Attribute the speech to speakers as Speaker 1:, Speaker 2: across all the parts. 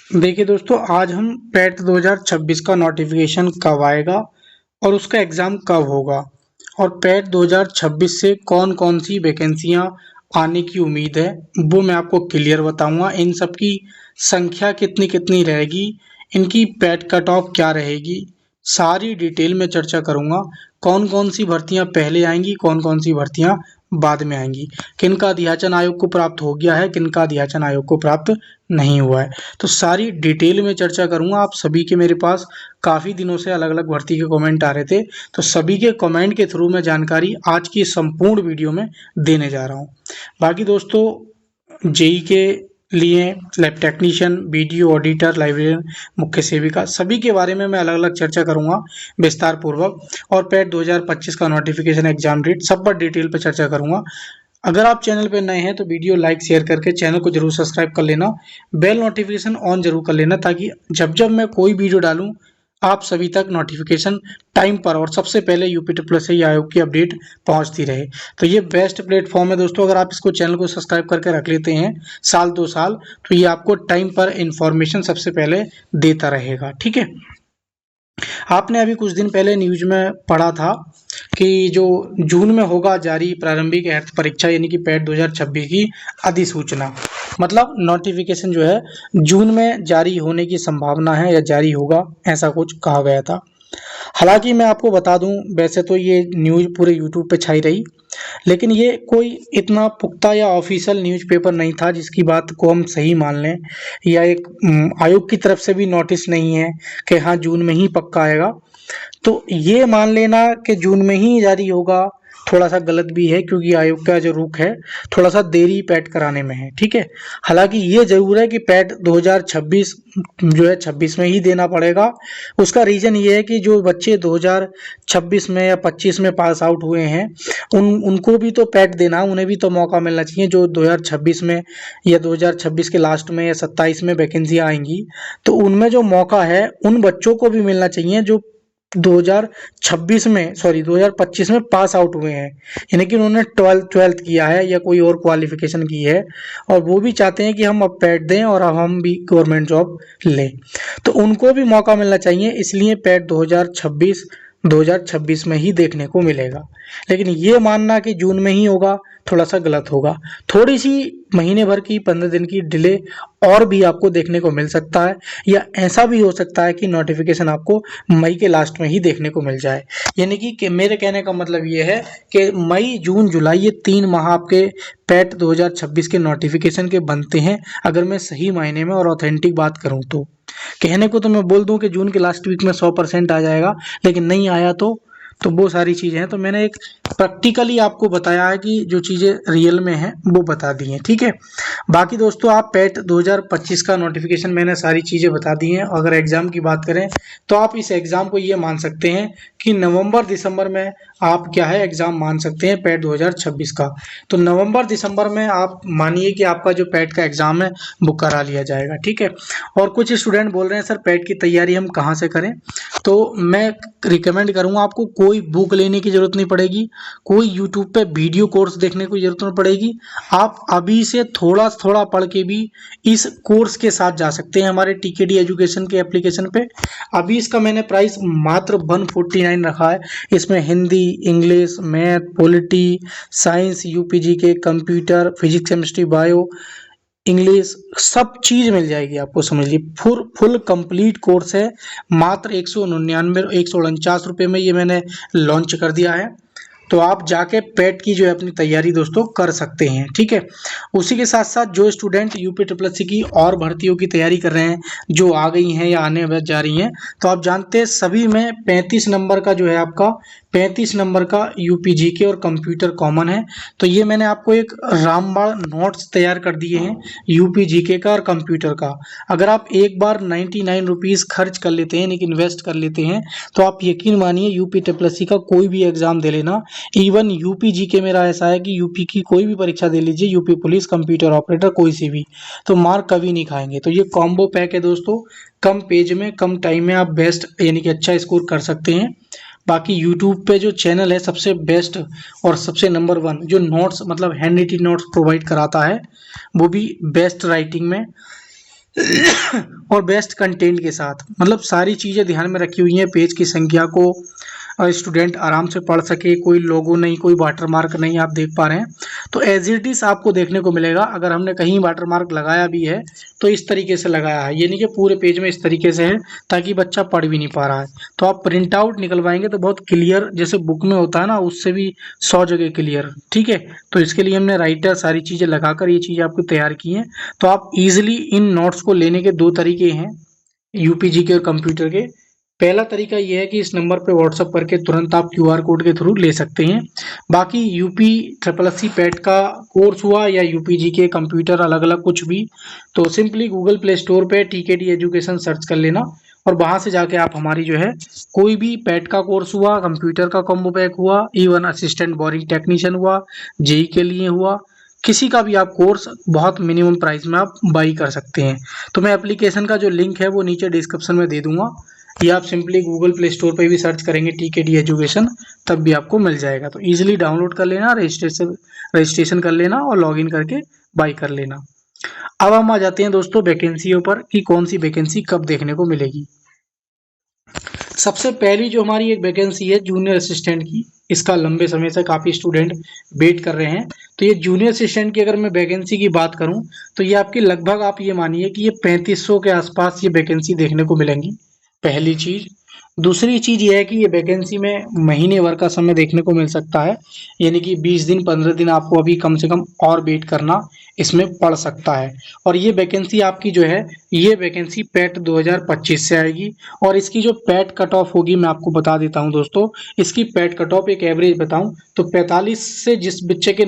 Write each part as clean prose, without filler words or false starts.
Speaker 1: देखिए दोस्तों, आज हम पेट 2026 का नोटिफिकेशन कब आएगा और उसका एग्ज़ाम कब होगा और पेट 2026 से कौन कौन सी वैकेंसियां आने की उम्मीद है वो मैं आपको क्लियर बताऊंगा। इन सब की संख्या कितनी कितनी रहेगी, इनकी पेट कट ऑफ क्या रहेगी, सारी डिटेल में चर्चा करूंगा। कौन कौन सी भर्तियां पहले आएंगी, कौन कौन सी भर्तियां बाद में आएंगी, किनका अध्याचन आयोग को प्राप्त हो गया है, किनका अध्याचन आयोग को प्राप्त नहीं हुआ है। तो सारी डिटेल में चर्चा करूंगा। आप सभी के मेरे पास काफ़ी दिनों से अलग अलग भर्ती के कमेंट आ रहे थे, तो सभी के कमेंट के थ्रू मैं जानकारी आज की संपूर्ण वीडियो में देने जा रहा हूं। बाकी दोस्तों, जेई के लिए lab technician, video auditor, librarian, मुख्य सेविका, सभी के बारे में मैं अलग अलग चर्चा करूंगा विस्तार पूर्वक। और पेट 2025 का नोटिफिकेशन, एग्जाम डेट, सब पर डिटेल पर चर्चा करूंगा। अगर आप चैनल पर नए हैं तो वीडियो लाइक शेयर करके चैनल को जरूर सब्सक्राइब कर लेना, बेल नोटिफिकेशन ऑन जरूर कर लेना, ताकि जब जब मैं कोई वीडियो डालूं आप सभी तक नोटिफिकेशन टाइम पर और सबसे पहले यूपी ट्रिपल आयोग की अपडेट पहुंचती रहे। तो ये बेस्ट प्लेटफॉर्म है दोस्तों। अगर आप इसको चैनल को सब्सक्राइब करके रख लेते हैं साल 2 साल, तो ये आपको टाइम पर इंफॉर्मेशन सबसे पहले देता रहेगा। ठीक है। आपने अभी कुछ दिन पहले न्यूज में पढ़ा था कि जो जून में होगा जारी प्रारंभिक अर्थ परीक्षा यानी कि पेट 2026 की अधिसूचना, मतलब नोटिफिकेशन जो है जून में जारी होने की संभावना है या जारी होगा, ऐसा कुछ कहा गया था। हालांकि मैं आपको बता दूं, वैसे तो ये न्यूज़ पूरे यूट्यूब पे छाई रही, लेकिन ये कोई इतना पुख्ता या ऑफिशियल न्यूज़पेपर नहीं था जिसकी बात को हम सही मान लें, या एक आयोग की तरफ से भी नोटिस नहीं है कि हाँ जून में ही पक्का आएगा। तो ये मान लेना कि जून में ही जारी होगा थोड़ा सा गलत भी है, क्योंकि आयोग का जो रुख है थोड़ा सा देरी पैट कराने में है। ठीक है। हालांकि ये जरूर है कि पैट 2026 जो है 26 में ही देना पड़ेगा। उसका रीजन ये है कि जो बच्चे 2026 में या 25 में पास आउट हुए हैं उनको भी तो पैट देना, उन्हें भी तो मौका मिलना चाहिए। जो 2026 में या 2026 के लास्ट में या 27 में वैकेंसियाँ आएंगी, तो उनमें जो मौका है उन बच्चों को भी मिलना चाहिए जो 2025 में पास आउट हुए हैं, यानी कि उन्होंने ट्वेल्थ किया है या कोई और क्वालिफिकेशन की है, और वो भी चाहते हैं कि हम अब पैट दें और अब हम भी गवर्नमेंट जॉब लें, तो उनको भी मौका मिलना चाहिए। इसलिए पैट 2026 में ही देखने को मिलेगा। लेकिन ये मानना कि जून में ही होगा थोड़ा सा गलत होगा। थोड़ी सी महीने भर की 15 दिन की डिले और भी आपको देखने को मिल सकता है, या ऐसा भी हो सकता है कि नोटिफिकेशन आपको मई के लास्ट में ही देखने को मिल जाए। यानी कि मेरे कहने का मतलब ये है कि मई, जून, जुलाई ये 3 माह आपके पैट 2026 के नोटिफिकेशन के बनते हैं, अगर मैं सही मायने में और ऑथेंटिक बात करूं तो। कहने को तो मैं बोल दूं कि जून के लास्ट वीक में 100% आ जाएगा, लेकिन नहीं आया तो वो सारी चीज़ें हैं। तो मैंने एक प्रैक्टिकली आपको बताया है कि जो चीज़ें रियल में हैं वो बता दी हैं। ठीक है। बाकी दोस्तों, आप पेट 2025 का नोटिफिकेशन मैंने सारी चीज़ें बता दी हैं। अगर एग्ज़ाम की बात करें तो आप इस एग्ज़ाम को ये मान सकते हैं कि नवंबर दिसंबर में आप क्या है एग्ज़ाम मान सकते हैं पेट 2026 का। तो नवंबर दिसंबर में आप मानिए कि आपका जो पेट का एग्ज़ाम है वो करा लिया जाएगा। ठीक है। और कुछ स्टूडेंट बोल रहे हैं सर पेट की तैयारी हम कहाँ से करें, तो मैं रिकमेंड करूँगा आपको कोई बुक लेने की ज़रूरत नहीं पड़ेगी, कोई यूट्यूब पे वीडियो कोर्स देखने की ज़रूरत नहीं पड़ेगी। आप अभी से थोड़ा थोड़ा पढ़ के भी इस कोर्स के साथ जा सकते हैं हमारे टीकेडी एजुकेशन के एप्लीकेशन पे। अभी इसका मैंने प्राइस मात्र 149 रखा है। इसमें Hindi, English, math, polity, science, यूपीजी के, computer, physics, chemistry, bio, English, सब चीज़ मिल जाएगी आपको। समझ लीजिए फुल कंप्लीट कोर्स है। मात्र 149 में ये मैंने लॉन्च कर दिया है। तो आप जाके पेट की जो है अपनी तैयारी दोस्तों कर सकते हैं। ठीक है। उसी के साथ साथ जो स्टूडेंट यूपी ट्रिपल एससी की और भर्तियों की तैयारी कर रहे हैं, जो आ गई हैं या आने जा रही हैं, तो आप जानते हैं सभी में 35 नंबर का जो है आपका 35 नंबर का यूपी जीके और कंप्यूटर कॉमन है। तो ये मैंने आपको एक रामबाण नोट्स तैयार कर दिए हैं यूपी जीके का और कंप्यूटर का। अगर आप एक बार 99 रुपीज़ खर्च कर लेते हैं, यानी इन्वेस्ट कर लेते हैं, तो आप यकीन मानिए यूपी ट्रिपल एससी का कोई भी एग्जाम दे लेना। इवन यूपी जीके मेरा ऐसा है कि यूपी की कोई भी परीक्षा दे लीजिए, यूपी पुलिस, कंप्यूटर ऑपरेटर, कोई सी भी, तो मार्क कभी नहीं खाएंगे। तो ये कॉम्बो पैक है दोस्तों। कम पेज में कम टाइम में आप बेस्ट यानी कि अच्छा स्कोर कर सकते हैं। बाकी यूट्यूब पे जो चैनल है सबसे बेस्ट और सबसे नंबर 1 जो नोट्स मतलब हैंड रिटन नोट्स प्रोवाइड कराता है, वो भी बेस्ट राइटिंग में, और बेस्ट कंटेंट के साथ, मतलब सारी चीज़ें ध्यान में रखी हुई हैं। पेज की संख्या को स्टूडेंट आराम से पढ़ सके, कोई लोगो नहीं, कोई वाटरमार्क नहीं, आप देख पा रहे हैं। तो एज इट इज आपको देखने को मिलेगा। अगर हमने कहीं वाटरमार्क लगाया भी है तो इस तरीके से लगाया है, ये नहीं कि पूरे पेज में इस तरीके से है ताकि बच्चा पढ़ भी नहीं पा रहा है। तो आप प्रिंट आउट निकलवाएंगे तो बहुत क्लियर, जैसे बुक में होता है ना, उससे भी 100 जगह क्लियर। ठीक है, तो इसके लिए हमने राइटर सारी चीज़ें लगाकर ये चीज़ आपको तैयार की है। तो आप इजिली इन नोट्स को लेने के दो तरीके हैं यूपीजी के और कंप्यूटर के। पहला तरीका ये है कि इस नंबर पे व्हाट्सअप करके तुरंत आप क्यूआर कोड के थ्रू ले सकते हैं। बाकी UP triple S C PET का कोर्स हुआ या यूपीजी के कंप्यूटर अलग अलग कुछ भी, तो सिंपली गूगल प्ले स्टोर पे टीकेटी एजुकेशन सर्च कर लेना और वहां से जाके आप हमारी जो है कोई भी पैट का कोर्स हुआ, कंप्यूटर का कॉम्बो पैक हुआ, इवन असिस्टेंट बोरिंग टेक्नीशियन हुआ, जेई के लिए हुआ, किसी का भी आप कोर्स बहुत मिनिमम प्राइस में आप बाई कर सकते हैं। तो मैं एप्लीकेशन का जो लिंक है वो नीचे डिस्क्रिप्शन में दे दूंगा, या आप सिंपली गूगल प्ले स्टोर पे भी सर्च करेंगे टीकेडी एजुकेशन, तब भी आपको मिल जाएगा। तो इजीली डाउनलोड कर लेना, रजिस्ट्रेशन कर लेना और लॉगिन करके बाई कर लेना। अब हम आ जाते हैं दोस्तों वैकेंसियों पर कि कौन सी वैकेंसी कब देखने को मिलेगी। सबसे पहली जो हमारी एक वैकेंसी है जूनियर असिस्टेंट की, इसका लंबे समय से काफ़ी स्टूडेंट वेट कर रहे हैं। तो ये जूनियर असिस्टेंट की अगर मैं वैकेंसी की बात करूं तो ये आपकी लगभग, आप ये मानिए कि ये 3500 के आसपास ये वैकेंसी देखने को मिलेंगी, पहली चीज़। दूसरी चीज़ ये है कि ये वैकेंसी में महीने भर का समय देखने को मिल सकता है, यानी कि 20 दिन 15 दिन आपको अभी कम से कम और वेट करना इसमें पड़ सकता है। और ये वैकेंसी आपकी जो है, ये वैकेंसी पैट 2025 से आएगी। और इसकी जो पैट कट ऑफ होगी मैं आपको बता देता हूं दोस्तों। इसकी पैट कट ऑफ एक एवरेज बताऊं तो 45 से जिस बच्चे के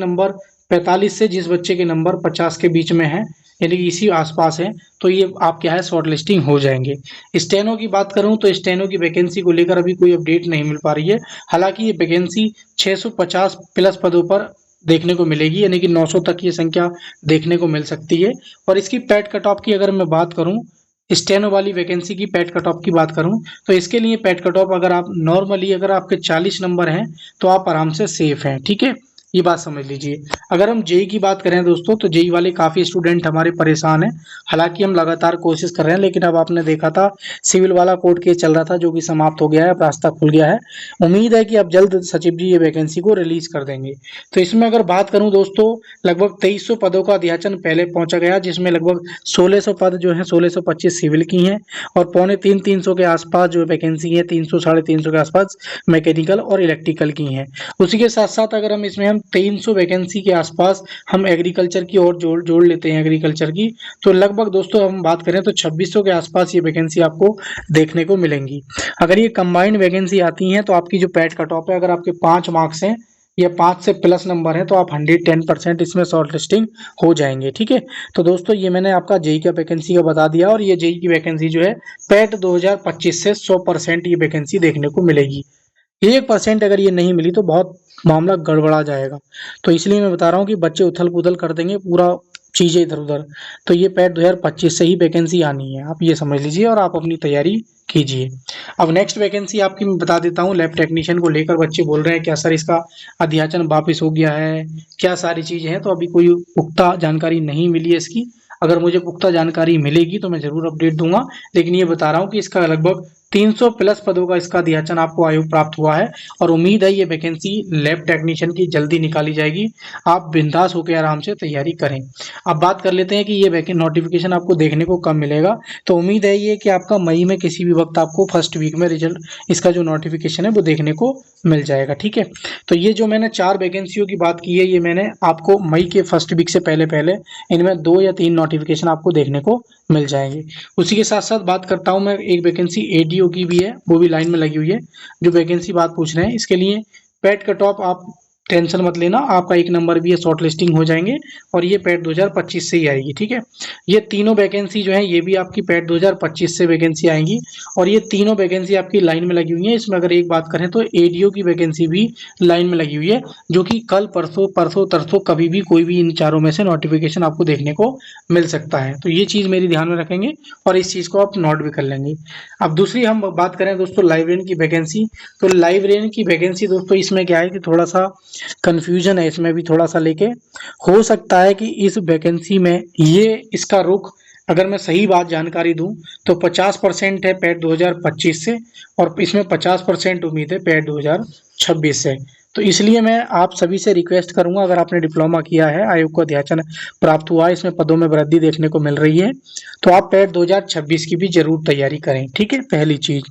Speaker 1: नंबर 50 के बीच में है, यानी कि इसी आसपास है, तो ये आप क्या है शॉर्ट लिस्टिंग हो जाएंगे। स्टेनो की बात करूं तो स्टेनो की वैकेंसी को लेकर अभी कोई अपडेट नहीं मिल पा रही है। हालांकि ये वैकेंसी 650 प्लस पदों पर देखने को मिलेगी, यानी कि 900 तक ये संख्या देखने को मिल सकती है। और इसकी पैट कट ऑफ की अगर मैं बात करूं, स्टेनो वाली वैकेंसी की पैट कट ऑफ की बात करूं, तो इसके लिए पैट कट ऑफ अगर आप नॉर्मली अगर आपके 40 नंबर हैं तो आप आराम से सेफ हैं। ठीक है, ये बात समझ लीजिए। अगर हम जेई की बात करें दोस्तों तो जेई वाले काफ़ी स्टूडेंट हमारे परेशान हैं। हालांकि हम लगातार कोशिश कर रहे हैं, लेकिन अब आपने देखा था सिविल वाला कोर्ट केस चल रहा था जो कि समाप्त हो गया है, अब रास्ता खुल गया है। उम्मीद है कि अब जल्द सचिव जी ये वैकेंसी को रिलीज कर देंगे। तो इसमें अगर बात करूं दोस्तों, लगभग 2300 पदों का अध्याचन पहले पहुंचा गया, जिसमें लगभग 1600 पद जो है 1625 सिविल की हैं और पौने 300 के आसपास जो वैकेंसी है, 300 साढ़े 300 के आसपास मैकेनिकल और इलेक्ट्रिकल की हैं। उसी के साथ साथ अगर हम इसमें हम 300 वैकेंसी के आसपास हम एग्रीकल्चर की और जोड़ जोड़ लेते हैं एग्रीकल्चर की, तो लगभग दोस्तों हम बात करें तो 2600 के आसपास ये वैकेंसी आपको देखने को मिलेंगी। अगर ये कंबाइंड वैकेंसी आती हैं तो आपकी जो पैट कट ऑफ है, अगर आपके 5 मार्क्स हैं या 5 से प्लस नंबर है तो आप 110% इसमें शॉर्ट लिस्टिंग हो जाएंगे। ठीक है, तो दोस्तों ये मैंने आपका जेई का वैकेंसी का बता दिया। और ये जेई की वैकेंसी जो है पैट 2025 से 100% ये वैकेंसी देखने को मिलेगी। 1% अगर ये नहीं मिली तो बहुत मामला गड़बड़ा जाएगा। तो इसलिए मैं बता रहा हूँ कि बच्चे उथल पुथल कर देंगे पूरा चीज़ें इधर उधर। तो ये पैट 2025 से ही वैकेंसी आनी है, आप ये समझ लीजिए और आप अपनी तैयारी कीजिए। अब नेक्स्ट वैकेंसी आपकी मैं बता देता हूँ, लैब टेक्नीशियन को लेकर बच्चे बोल रहे हैं क्या सर इसका अध्याचन वापस हो गया है, क्या सारी चीज़ें हैं। तो अभी कोई पुख्ता जानकारी नहीं मिली है इसकी। अगर मुझे पुख्ता जानकारी मिलेगी तो मैं ज़रूर अपडेट दूंगा, लेकिन ये बता रहा हूँ कि इसका लगभग 300 प्लस पदों का इसका अध्याचन आपको आयु प्राप्त हुआ है। और उम्मीद है ये वैकेंसी लैब टेक्नीशियन की जल्दी निकाली जाएगी। आप बिंदास होकर आराम से तैयारी करें। अब बात कर लेते हैं कि ये वैकेंसी नोटिफिकेशन आपको देखने को कब मिलेगा। तो उम्मीद है ये कि आपका मई में किसी भी वक्त आपको फर्स्ट वीक में रिजल्ट इसका जो नोटिफिकेशन है वो देखने को मिल जाएगा। ठीक है, तो ये जो मैंने 4 वैकेंसियों की बात की है, ये मैंने आपको मई के फर्स्ट वीक से पहले पहले इनमें 2 या 3 नोटिफिकेशन आपको देखने को मिल जाएंगे। उसी के साथ साथ बात करता हूँ मैं, एक वैकेंसी एडीओ की भी है, वो भी लाइन में लगी हुई है। जो वैकेंसी बात पूछ रहे हैं इसके लिए पैट कट ऑफ आप टेंशन मत लेना, आपका एक नंबर भी है शॉर्ट लिस्टिंग हो जाएंगे और ये पैट 2025 से ही आएगी। ठीक है, ये तीनों वैकेंसी जो है ये भी आपकी पैट 2025 से वैकेंसी आएंगी और ये तीनों वैकेंसी आपकी लाइन में लगी हुई है। इसमें अगर एक बात करें तो एडीओ की वैकेंसी भी लाइन में लगी हुई है, जो कि कल परसों परसों तरसों कभी भी कोई भी इन चारों में से नोटिफिकेशन आपको देखने को मिल सकता है। तो ये चीज़ मेरी ध्यान में रखेंगे और इस चीज़ को आप नोट भी कर लेंगे। अब दूसरी हम बात करें दोस्तों लाइब्रेरियन की वैकेंसी, तो लाइब्रेरियन की वैकेंसी दोस्तों इसमें क्या है कि थोड़ा सा कंफ्यूजन है इसमें भी थोड़ा सा लेके। हो सकता है कि इस वैकेंसी में ये इसका रुख अगर मैं सही बात जानकारी दूं तो 50% है पैट 2025 से, और इसमें 50% उम्मीद है पैट 2026 से। तो इसलिए मैं आप सभी से रिक्वेस्ट करूंगा, अगर आपने डिप्लोमा किया है, आयोग को अध्याचन प्राप्त हुआ है, इसमें पदों में वृद्धि देखने को मिल रही है, तो आप पैट 2026 की भी जरूर तैयारी करें। ठीक है, पहली चीज।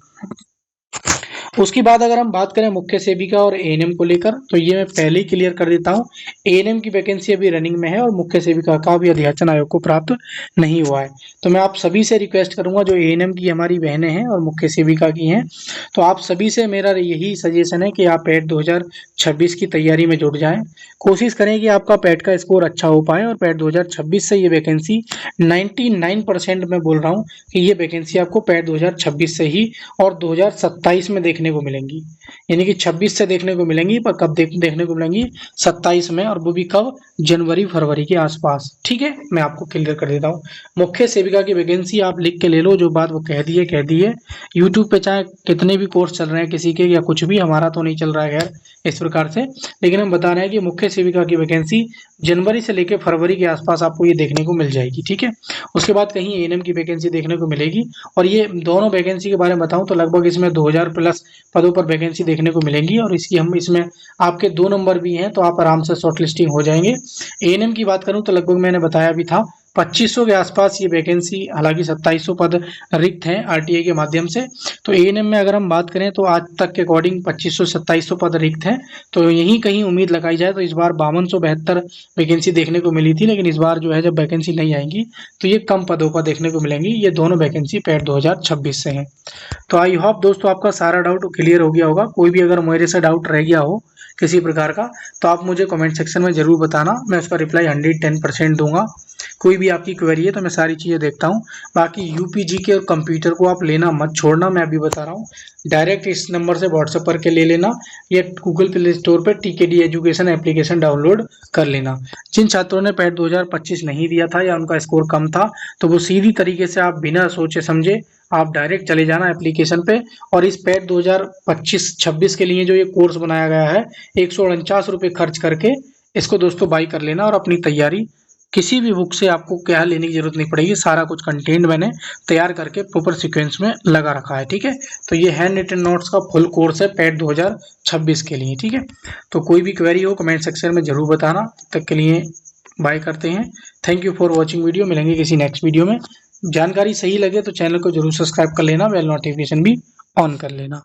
Speaker 1: उसके बाद अगर हम बात करें मुख्य सेविका और एएनएम को लेकर, तो ये मैं पहले ही क्लियर कर देता हूँ। एएनएम की वैकेंसी अभी रनिंग में है और मुख्य सेविका का भी अध्याचन आयोग को प्राप्त नहीं हुआ है। तो मैं आप सभी से रिक्वेस्ट करूंगा, जो एएनएम की हमारी बहनें हैं और मुख्य सेविका की हैं, तो आप सभी से मेरा यही सजेशन है कि आप पैट 2026 की तैयारी में जुट जाएं। कोशिश करें कि आपका पैट का स्कोर अच्छा हो पाए, और पैट 2026 से ये वैकेंसी 99% मैं बोल रहा हूँ कि ये वैकेंसी आपको पैट 2026 से ही और 2027 में देखने को मिलेंगी। यानी कि 26 से देखने को मिलेंगी, पर कब देखने को मिलेंगी? 27 में, और वो भी कब? जनवरी फरवरी के आसपास। ठीक है, मैं आपको क्लियर कर देता हूँ। मुख्य सेविका की वैकेंसी आप लिख के ले लो, जो बात वो कह दी है कह दी है। यूट्यूब पे चाहे कितने भी कोर्स चल रहे हैं किसी के, या कुछ भी, हमारा तो नहीं चल रहा है खैर इस प्रकार से, लेकिन हम बता रहे हैं कि मुख्य सेविका की वैकेंसी जनवरी से लेकर फरवरी के आसपास आपको ये देखने को मिल जाएगी। ठीक है, उसके बाद कहीं एएनएम की वैकेंसी देखने को मिलेगी। और ये दोनों वैकेंसी के बारे में बताऊं तो लगभग इसमें 2000 प्लस पदों पर वैकेंसी देखने को मिलेंगी, और इसमें आपके 2 नंबर भी हैं, तो आप आराम से शॉर्ट लिस्टिंग हो जाएंगे। एएनएम की बात करूं तो लगभग मैंने बताया भी था 2500 के आसपास ये वैकेंसी, हालांकि 2700 पद रिक्त हैं आरटीआई के माध्यम से। तो एएनएम में अगर हम बात करें तो आज तक के अकॉर्डिंग 2500-2700 पद रिक्त हैं। तो यहीं कहीं उम्मीद लगाई जाए तो इस बार 5272 वैकेंसी देखने को मिली थी, लेकिन इस बार जो है जब वैकेंसी नहीं आएंगी तो ये कम पदों पर देखने को मिलेंगी। ये दोनों वैकेंसी पैट 2026 से हैं। तो आई होप दोस्तों आपका सारा डाउट क्लियर हो गया होगा। कोई भी अगर मेरे से डाउट रह गया हो किसी प्रकार का, तो आप मुझे कमेंट सेक्शन में जरूर बताना, मैं उसका रिप्लाई 110% दूंगा। कोई भी आपकी क्वेरी है तो मैं सारी चीज़ें देखता हूँ। बाकी यूपीजी के और कंप्यूटर को आप लेना मत छोड़ना, मैं अभी बता रहा हूँ। डायरेक्ट इस नंबर से व्हाट्सएप करके ले लेना, या गूगल प्ले स्टोर पर टीकेडी एजुकेशन एप्लीकेशन डाउनलोड कर लेना। जिन छात्रों ने पैट 2025 नहीं दिया था या उनका स्कोर कम था, तो वो सीधी तरीके से आप बिना सोचे समझे आप डायरेक्ट चले जाना एप्लीकेशन पे, और इस पैट 2025-26 के लिए जो ये कोर्स बनाया गया है 149 रुपये खर्च करके इसको दोस्तों बाई कर लेना, और अपनी तैयारी किसी भी बुक से आपको क्या लेने की जरूरत नहीं पड़ेगी। सारा कुछ कंटेंट मैंने तैयार करके प्रॉपर सीक्वेंस में लगा रखा है। ठीक है, तो ये हैंड रिटन नोट्स का फुल कोर्स है पैट 2026 के लिए। ठीक है, तो कोई भी क्वेरी हो कमेंट सेक्शन में जरूर बताना। तब तक के लिए बाय करते हैं। Thank you for watching video. मिलेंगे किसी नेक्स्ट वीडियो में। जानकारी सही लगे तो चैनल को जरूर सब्सक्राइब कर लेना, बेल नोटिफिकेशन भी ऑन कर लेना।